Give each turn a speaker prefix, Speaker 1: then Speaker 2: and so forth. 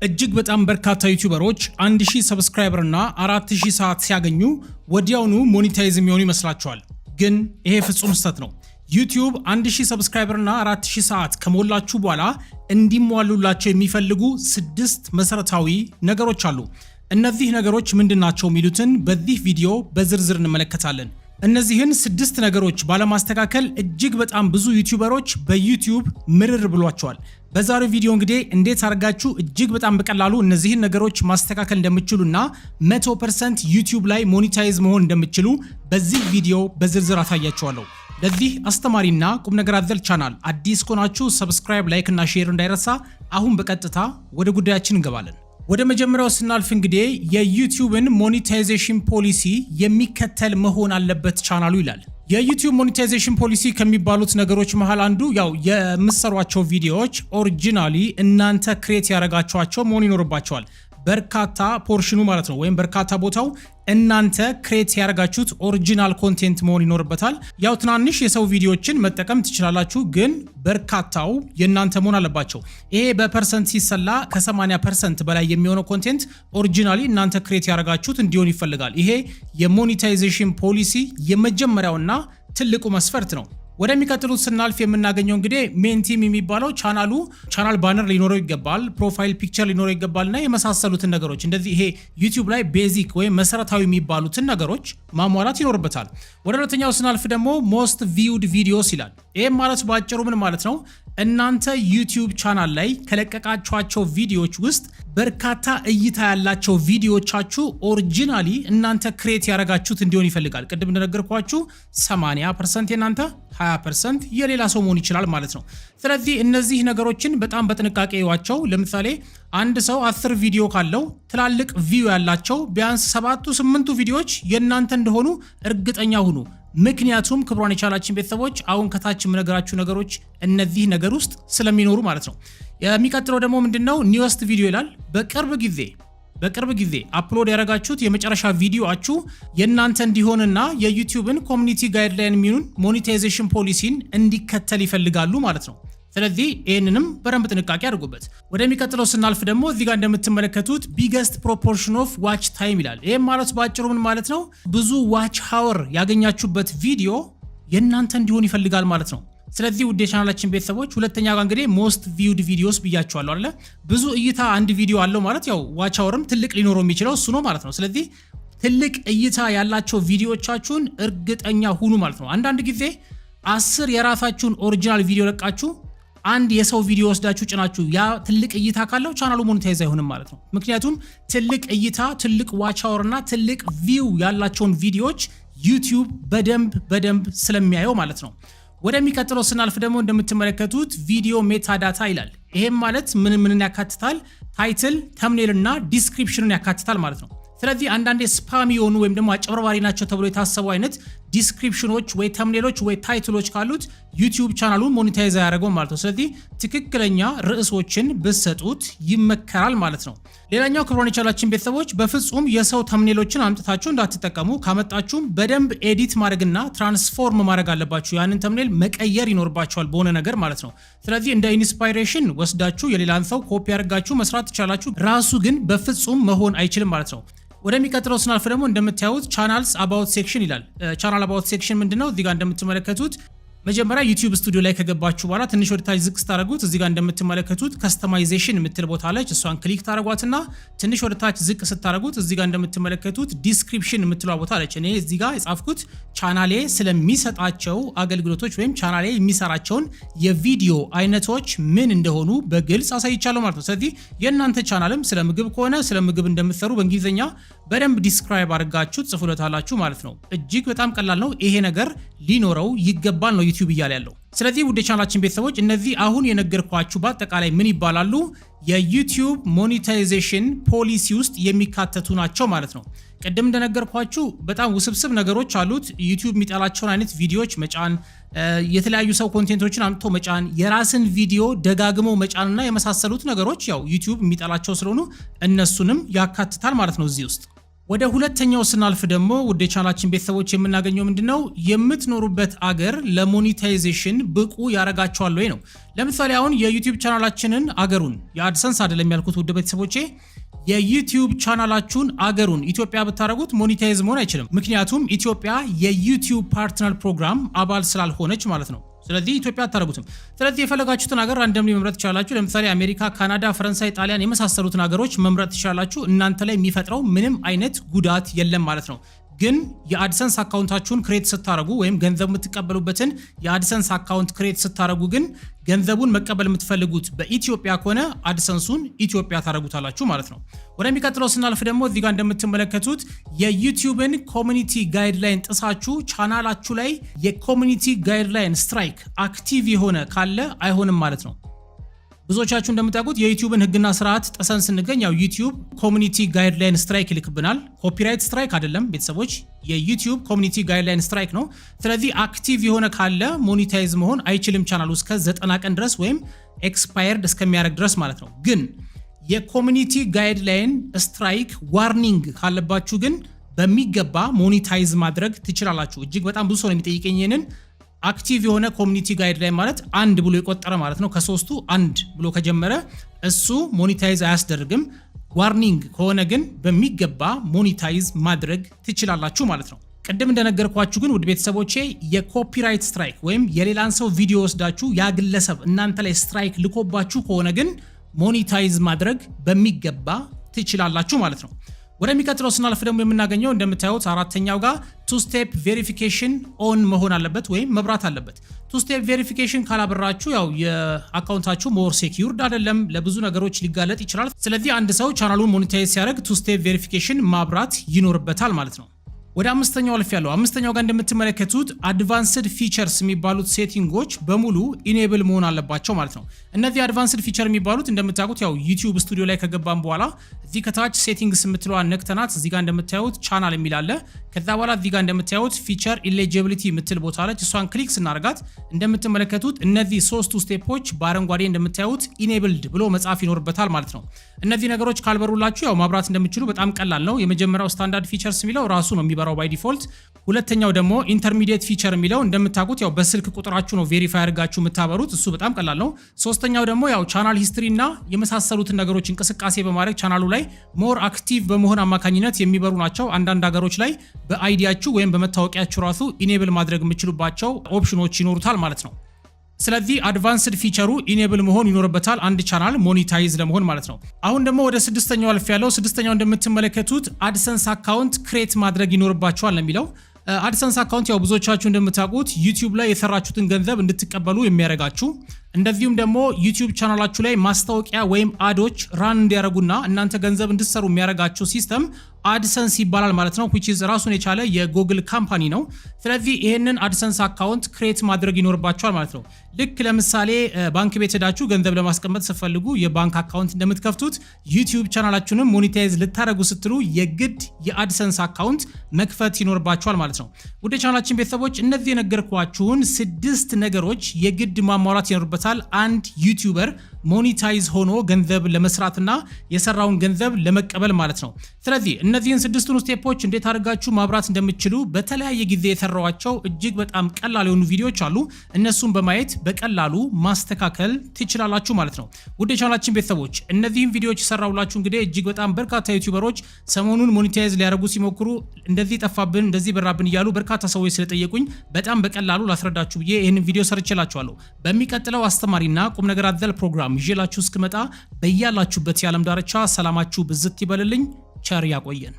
Speaker 1: እጅግ በጣም በርካታ ዩቲዩበሮች 1000 ሰብስክራይበር እና 4000 ሰዓት ሲያገኙ ወዲያውኑ ሞኔታይዝ የሚሆኑ ይመስላቸዋል። ግን ይሄ ፍጹም ስህተት ነው። ዩቲዩብ 1000 ሰብስክራይበር እና 4000 ሰዓት ከሞላችሁ በኋላ እንዲሟሉላቸው የሚፈልጉ 6 መሰረታዊ ነገሮች አሉ። እነዚህ ነገሮች ምንድናቸው የሚሉትን በዚህ ቪዲዮ በዝርዝር እንመለከታለን። እነዚህን 6 ነገሮች ባለማስተካከል እጅግ በጣም ብዙ ዩቲዩበሮች በዩቲዩብ ምርር ብሏቸዋል። በዛሬው ቪዲዮ እንግዲህ እንዴት አድርጋችሁ እጅግ በጣም በቀላሉ እነዚህን ነገሮች ማስተካከል እንደምትችሉና 100% ዩቲዩብ ላይ ሞኔታይዝ መሆን እንደምትችሉ በዚህ ቪዲዮ በዝርዝር አሳያችኋለሁ። ለዚህ አስተማሪና ቁም ነገር አዘል ቻናል አዲስ ከሆናችሁ ሰብስክራይብ፣ ላይክ እና ሼር እንዳይረሳ። አሁን በቀጥታ ወደ ጉዳያችን እንገባለን። ወደ መጀመሪያው ስናልፍ እንግዲህ የዩቲዩብን ሞኔታይዜሽን ፖሊሲ የሚከተል መሆን አለበት ቻናሉ ይላል። የዩቲዩብ ሞኔታይዜሽን ፖሊሲ ከሚባሉት ነገሮች መሃል አንዱ ያው የምትሰሯቸው ቪዲዮዎች ኦሪጂናሊ እናንተ ክሬት ያደረጋችኋቸው መሆን ይኖርባቸዋል። በርካታ ፖርሽኑ ማለት ነው ወይም በርካታ ቦታው እናንተ ክሬት ያደረጋችሁት ኦሪጂናል ኮንቴንት መሆን ይኖርበታል። ያው ትናንሽ የሰው ቪዲዮዎችን መጠቀም ትችላላችሁ፣ ግን በርካታው የእናንተ መሆን አለባቸው። ይሄ በፐርሰንት ሲሰላ ከ80% በላይ የሚሆነው ኮንቴንት ኦሪጂናሊ እናንተ ክሬት ያደረጋችሁት እንዲሆን ይፈልጋል። ይሄ የሞኔታይዜሽን ፖሊሲ የመጀመሪያውና ትልቁ መስፈርት ነው። ወደሚቀጥሉት ስናልፍ የምናገኘው እንግዲህ ሜን ቲም የሚባለው ቻናል ባነር ሊኖረው ይገባል፣ ፕሮፋይል ፒክቸር ሊኖረው ይገባልና የመሳሰሉትን ነገሮች እንደዚህ ይሄ ዩቲዩብ ላይ ቤዚክ ወይም መሰረታዊ የሚባሉትን ነገሮች ማሟላት ይኖርበታል። ወደ ሁለተኛው ስናልፍ ደግሞ ሞስት ቪውድ ቪዲዮስ ይላል። ይሄም ማለት ባጭሩ ምን ማለት ነው? እናንተ ዩቲዩብ ቻናል ላይ ከለቀቃችኋቸው ቪዲዮዎች ውስጥ በርካታ እይታ ያላቸው ቪዲዮዎቻችሁ ኦሪጂናሊ እናንተ ክሬት ያደረጋችሁት እንዲሆን ይፈልጋል። ቅድም እንደነገርኳችሁ 80% የናንተ 20% የሌላ ሰው መሆን ይችላል ማለት ነው። ስለዚህ እነዚህ ነገሮችን በጣም በጥንቃቄ ይዋቸው። ለምሳሌ አንድ ሰው 10 ቪዲዮ ካለው ትላልቅ ቪው ያላቸው ቢያንስ 7-8 ቪዲዮዎች የናንተ እንደሆኑ እርግጠኛ ሁኑ። ምክንያቱም ክብሯን የቻላችን ቤተሰቦች አሁን ከታች የምነግራችሁ ነገሮች እነዚህ ነገር ውስጥ ስለሚኖሩ ማለት ነው። የሚቀጥለው ደግሞ ምንድነው? ኒውስት ቪዲዮ ይላል። በቅርብ ጊዜ አፕሎድ ያደረጋችሁት የመጨረሻ ቪዲዮአችሁ የእናንተ እንዲሆንና የዩቲዩብን ኮሚኒቲ ጋይድላይን የሚሆን ሞኔታይዜሽን ፖሊሲን እንዲከተል ይፈልጋሉ ማለት ነው። ስለዚህ ይህንንም በደንብ ጥንቃቄ አድርጉበት። ወደሚቀጥለው ስናልፍ ደግሞ እዚህ ጋር እንደምትመለከቱት ቢገስት ፕሮፖርሽን ኦፍ ዋች ታይም ይላል። ይህም ማለት ባጭሩ ምን ማለት ነው? ብዙ ዋች ሃወር ያገኛችሁበት ቪዲዮ የእናንተ እንዲሆን ይፈልጋል ማለት ነው። ስለዚህ ውድ የቻናላችን ቤተሰቦች ሁለተኛ ጋር እንግዲህ ሞስት ቪውድ ቪዲዮስ ብያቸዋለሁ አይደለ? ብዙ እይታ አንድ ቪዲዮ አለው ማለት ያው ዋች ሃወርም ትልቅ ሊኖረው የሚችለው እሱ ነው ማለት ነው። ስለዚህ ትልቅ እይታ ያላቸው ቪዲዮቻችሁን እርግጠኛ ሁኑ ማለት ነው። አንዳንድ ጊዜ 10 የራሳችሁን ኦሪጂናል ቪዲዮ ለቃችሁ አንድ የሰው ቪዲዮ ወስዳችሁ ጭናችሁ ያ ትልቅ እይታ ካለው ቻናሉ ሞኔታይዝ አይሆንም ማለት ነው። ምክንያቱም ትልቅ እይታ፣ ትልቅ ዋች አወር እና ትልቅ ቪው ያላቸውን ቪዲዮዎች ዩቲዩብ በደንብ ስለሚያየው ማለት ነው። ወደሚቀጥለው ስናልፍ ደግሞ እንደምትመለከቱት ቪዲዮ ሜታዳታ ይላል። ይሄም ማለት ምን ያካትታል? ታይትል፣ ተምኔል እና ዲስክሪፕሽንን ያካትታል ማለት ነው። ስለዚህ አንዳንዴ ስፓም የሆኑ ወይም ደግሞ አጨበርባሪ ናቸው ተብሎ የታሰቡ አይነት ዲስክሪፕሽኖች ወይ ተምኔሎች ወይ ታይትሎች ካሉት ዩቲዩብ ቻናሉን ሞኔታይዝ ያደርገው ማለት ነው። ስለዚህ ትክክለኛ ርዕሶችን ብትሰጡት ይመከራል ማለት ነው። ሌላኛው ክብሯን የቻላችን ቤተሰቦች በፍጹም የሰው ተምኔሎችን አምጥታችሁ እንዳትጠቀሙ። ካመጣችሁም በደንብ ኤዲት ማድረግና ትራንስፎርም ማድረግ አለባችሁ። ያንን ተምኔል መቀየር ይኖርባችኋል በሆነ ነገር ማለት ነው። ስለዚህ እንደ ኢንስፓይሬሽን ወስዳችሁ የሌላን ሰው ኮፒ አድርጋችሁ መስራት ትችላላችሁ። ራሱ ግን በፍጹም መሆን አይችልም ማለት ነው። ወደሚቀጥለው ስናልፍ ደግሞ እንደምታዩት ቻናልስ አባውት ሴክሽን ይላል። ቻናል አባውት ሴክሽን ምንድነው? እዚህ ጋር እንደምትመለከቱት መጀመሪያ ዩቲዩብ ስቱዲዮ ላይ ከገባችሁ በኋላ ትንሽ ወደ ታች ዝቅ ስታደርጉት እዚህ ጋር እንደምትመለከቱት ከስተማይዜሽን የምትል ቦታ አለች። እሷን ክሊክ ታደርጓትና ትንሽ ወደ ታች ዝቅ ስታደርጉት እዚህ ጋር እንደምትመለከቱት ዲስክሪፕሽን የምትለው ቦታ አለች። እኔ እዚህ ጋር የጻፍኩት ቻናሌ ስለሚሰጣቸው አገልግሎቶች ወይም ቻናሌ የሚሰራቸውን የቪዲዮ አይነቶች ምን እንደሆኑ በግልጽ አሳይቻለሁ ማለት ነው። ስለዚህ የእናንተ ቻናልም ስለ ምግብ ከሆነ ስለ ምግብ እንደምትሰሩ በእንግሊዝኛ በደንብ ዲስክራይብ አድርጋችሁ ጽፉለታላችሁ ማለት ነው። እጅግ በጣም ቀላል ነው። ይሄ ነገር ሊኖረው ይገባል ነው ዩቲዩብ እያለ ያለው። ስለዚህ ውድ የቻናላችን ቤተሰቦች እነዚህ አሁን የነገርኳችሁ በአጠቃላይ ምን ይባላሉ? የዩቲዩብ ሞኔታይዜሽን ፖሊሲ ውስጥ የሚካተቱ ናቸው ማለት ነው። ቅድም እንደነገርኳችሁ በጣም ውስብስብ ነገሮች አሉት። ዩቲዩብ የሚጠላቸውን አይነት ቪዲዮዎች መጫን፣ የተለያዩ ሰው ኮንቴንቶችን አምጥቶ መጫን፣ የራስን ቪዲዮ ደጋግሞ መጫንና የመሳሰሉት ነገሮች ያው ዩቲዩብ የሚጠላቸው ስለሆኑ እነሱንም ያካትታል ማለት ነው እዚህ ውስጥ። ወደ ሁለተኛው ስናልፍ ደግሞ ወደ ቻናላችን ቤተሰቦች የምናገኘው ምንድነው የምትኖሩበት አገር ለሞኔታይዜሽን ብቁ ያረጋቸዋል ወይ ነው። ለምሳሌ አሁን የዩቲዩብ ቻናላችንን አገሩን የአድሰንስ አይደለም ያልኩት ወደ ቤተሰቦቼ የዩቲዩብ ቻናላችሁን አገሩን ኢትዮጵያ ብታረጉት ሞኔታይዝ መሆን አይችልም። ምክንያቱም ኢትዮጵያ የዩቲዩብ ፓርትነር ፕሮግራም አባል ስላልሆነች ማለት ነው። ስለዚህ ኢትዮጵያ አታረጉትም። ስለዚህ የፈለጋችሁትን ሀገር ራንደምሊ መምረጥ ትችላላችሁ። ለምሳሌ አሜሪካ፣ ካናዳ፣ ፈረንሳይ፣ ጣሊያን የመሳሰሉትን ሀገሮች መምረጥ ትችላላችሁ። እናንተ ላይ የሚፈጥረው ምንም አይነት ጉዳት የለም ማለት ነው። ግን የአድሰንስ አካውንታችሁን ክሬት ስታረጉ ወይም ገንዘብ የምትቀበሉበትን የአድሰንስ አካውንት ክሬት ስታረጉ ግን ገንዘቡን መቀበል የምትፈልጉት በኢትዮጵያ ከሆነ አድሰንሱን ኢትዮጵያ ታረጉታላችሁ ማለት ነው። ወደሚቀጥለው ስናልፍ ደግሞ እዚህ ጋር እንደምትመለከቱት የዩቲዩብን ኮሚኒቲ ጋይድላይን ጥሳችሁ ቻናላችሁ ላይ የኮሚኒቲ ጋይድላይን ስትራይክ አክቲቭ የሆነ ካለ አይሆንም ማለት ነው። ብዙዎቻችሁ እንደምታውቁት የዩቲዩብን ህግና ስርዓት ጥሰን ስንገኝ ያው ዩቲዩብ ኮሚኒቲ ጋይድላይን ስትራይክ ይልክብናል። ኮፒራይት ስትራይክ አይደለም ቤተሰቦች፣ የዩቲዩብ ኮሚኒቲ ጋይድላይን ስትራይክ ነው። ስለዚህ አክቲቭ የሆነ ካለ ሞኔታይዝ መሆን አይችልም ቻናሉ እስከ 90 ቀን ድረስ ወይም ኤክስፓየርድ እስከሚያደርግ ድረስ ማለት ነው። ግን የኮሚኒቲ ጋይድላይን ስትራይክ ዋርኒንግ ካለባችሁ ግን በሚገባ ሞኔታይዝ ማድረግ ትችላላችሁ። እጅግ በጣም ብዙ ሰው ነው የሚጠይቀኝ ይሄንን። አክቲቭ የሆነ ኮሚኒቲ ጋይድላይን ማለት አንድ ብሎ የቆጠረ ማለት ነው። ከሶስቱ አንድ ብሎ ከጀመረ እሱ ሞኔታይዝ አያስደርግም። ዋርኒንግ ከሆነ ግን በሚገባ ሞኔታይዝ ማድረግ ትችላላችሁ ማለት ነው። ቅድም እንደነገርኳችሁ ግን ውድ ቤተሰቦቼ የኮፒራይት ስትራይክ ወይም የሌላን ሰው ቪዲዮ ወስዳችሁ ያ ግለሰብ እናንተ ላይ ስትራይክ ልኮባችሁ ከሆነ ግን ሞኔታይዝ ማድረግ በሚገባ ትችላላችሁ ማለት ነው። ወደሚቀጥለው ስናልፍ ደግሞ የምናገኘው እንደምታዩት አራተኛው ጋር ቱ ስቴፕ ቬሪፊኬሽን ኦን መሆን አለበት ወይም መብራት አለበት። ቱ ስቴፕ ቬሪፊኬሽን ካላበራችሁ ያው የአካውንታችሁ ሞር ሴኪዩርድ አይደለም፣ ለብዙ ነገሮች ሊጋለጥ ይችላል። ስለዚህ አንድ ሰው ቻናሉን ሞኔታይዝ ሲያደርግ ቱ ስቴፕ ቬሪፊኬሽን ማብራት ይኖርበታል ማለት ነው። ወደ አምስተኛው አልፍ ያለው አምስተኛው ጋር እንደምትመለከቱት አድቫንስድ ፊቸርስ የሚባሉት ሴቲንጎች በሙሉ ኢኔብል መሆን አለባቸው ማለት ነው። እነዚህ አድቫንስድ ፊቸር የሚባሉት እንደምታውቁት ያው ዩቲዩብ ስቱዲዮ ላይ ከገባን በኋላ እዚህ ከታች ሴቲንግስ የምትለዋን ነክተናት እዚህ ጋር እንደምታዩት ቻናል የሚል አለ። ከዛ በኋላ እዚህ ጋር እንደምታዩት ፊቸር ኢሊጂቢሊቲ የምትል ቦታ አለች። እሷን ክሊክ ስናደርጋት እንደምትመለከቱት እነዚህ ሶስቱ ስቴፖች በአረንጓዴ እንደምታዩት ኢኔብልድ ብሎ መጻፍ ይኖርበታል ማለት ነው። እነዚህ ነገሮች ካልበሩላችሁ ያው ማብራት እንደምትችሉ በጣም ቀላል ነው። የመጀመሪያው ስታንዳርድ ፊቸርስ የሚለው ራሱ ነው የሚበራው ባይ ዲፎልት። ሁለተኛው ደግሞ ኢንተርሚዲየት ፊቸር የሚለው እንደምታውቁት ያው በስልክ ቁጥራችሁ ነው ቬሪፋይ አድርጋችሁ የምታበሩት፣ እሱ በጣም ቀላል ነው። ሶስተኛው ደግሞ ያው ቻናል ሂስትሪ እና የመሳሰሉትን ነገሮች እንቅስቃሴ በማድረግ ቻናሉ ላይ ሞር አክቲቭ በመሆን አማካኝነት የሚበሩ ናቸው። አንዳንድ ሀገሮች ላይ በአይዲያችሁ ወይም በመታወቂያችሁ ራሱ ኢኔብል ማድረግ የምትችሉባቸው ኦፕሽኖች ይኖሩታል ማለት ነው። ስለዚህ አድቫንስድ ፊቸሩ ኢኔብል መሆን ይኖርበታል አንድ ቻናል ሞኔታይዝ ለመሆን ማለት ነው። አሁን ደግሞ ወደ ስድስተኛው አልፍ ያለው ስድስተኛው እንደምትመለከቱት አድሰንስ አካውንት ክሬት ማድረግ ይኖርባቸዋል ለሚለው አድሰንስ አካውንት ያው ብዙዎቻችሁ እንደምታውቁት ዩቲዩብ ላይ የሰራችሁትን ገንዘብ እንድትቀበሉ የሚያረጋችሁ እንደዚሁም ደግሞ ዩቲዩብ ቻናላችሁ ላይ ማስታወቂያ ወይም አዶች ራን እንዲያረጉና እናንተ ገንዘብ እንድትሰሩ የሚያረጋችሁ ሲስተም አድሰንስ ይባላል ማለት ነው። which is ራሱን የቻለ የጉግል ካምፓኒ ነው። ስለዚህ ይሄንን አድሰንስ አካውንት ክሬት ማድረግ ይኖርባችኋል ማለት ነው። ልክ ለምሳሌ ባንክ ቤት ሄዳችሁ ገንዘብ ለማስቀመጥ ስትፈልጉ የባንክ አካውንት እንደምትከፍቱት ዩቲዩብ ቻናላችሁንም ሞኔታይዝ ልታረጉ ስትሉ የግድ የአድሰንስ አካውንት መክፈት ይኖርባችኋል ማለት ነው። ወደ ቻናላችን ቤተሰቦች እነዚህ የነገርኳችሁን 6 ነገሮች የግድ ማሟላት ይኖርበታል አንድ ዩቲዩበር ሞኔታይዝ ሆኖ ገንዘብ ለመስራትና የሰራውን ገንዘብ ለመቀበል ማለት ነው። ስለዚህ እነዚህን 6ቱን ስቴፖች እንዴት አድርጋችሁ ማብራት እንደምትችሉ በተለያየ ጊዜ የሰራዋቸው እጅግ በጣም ቀላል የሆኑ ቪዲዮዎች አሉ። እነሱን በማየት በቀላሉ ማስተካከል ትችላላችሁ ማለት ነው። ወደ ቻናላችን ቤተሰቦች እነዚህን ቪዲዮዎች ሰራውላችሁ እንግዲህ እጅግ በጣም በርካታ ዩቲዩበሮች ሰሞኑን ሞኔታይዝ ሊያደርጉ ሲሞክሩ እንደዚህ ጠፋብን እንደዚህ በራብን እያሉ በርካታ ሰዎች ስለጠየቁኝ በጣም በቀላሉ ላስረዳችሁ ብዬ ይህንን ቪዲዮ ሰርቼላችኋለሁ። በሚቀጥለው አስተማሪና ቁም ነገር አዘል ፕሮግራም ይዤላችሁ እስክመጣ በያላችሁበት የዓለም ዳርቻ ሰላማችሁ ብዝት ይበልልኝ። ቸር ያቆየን።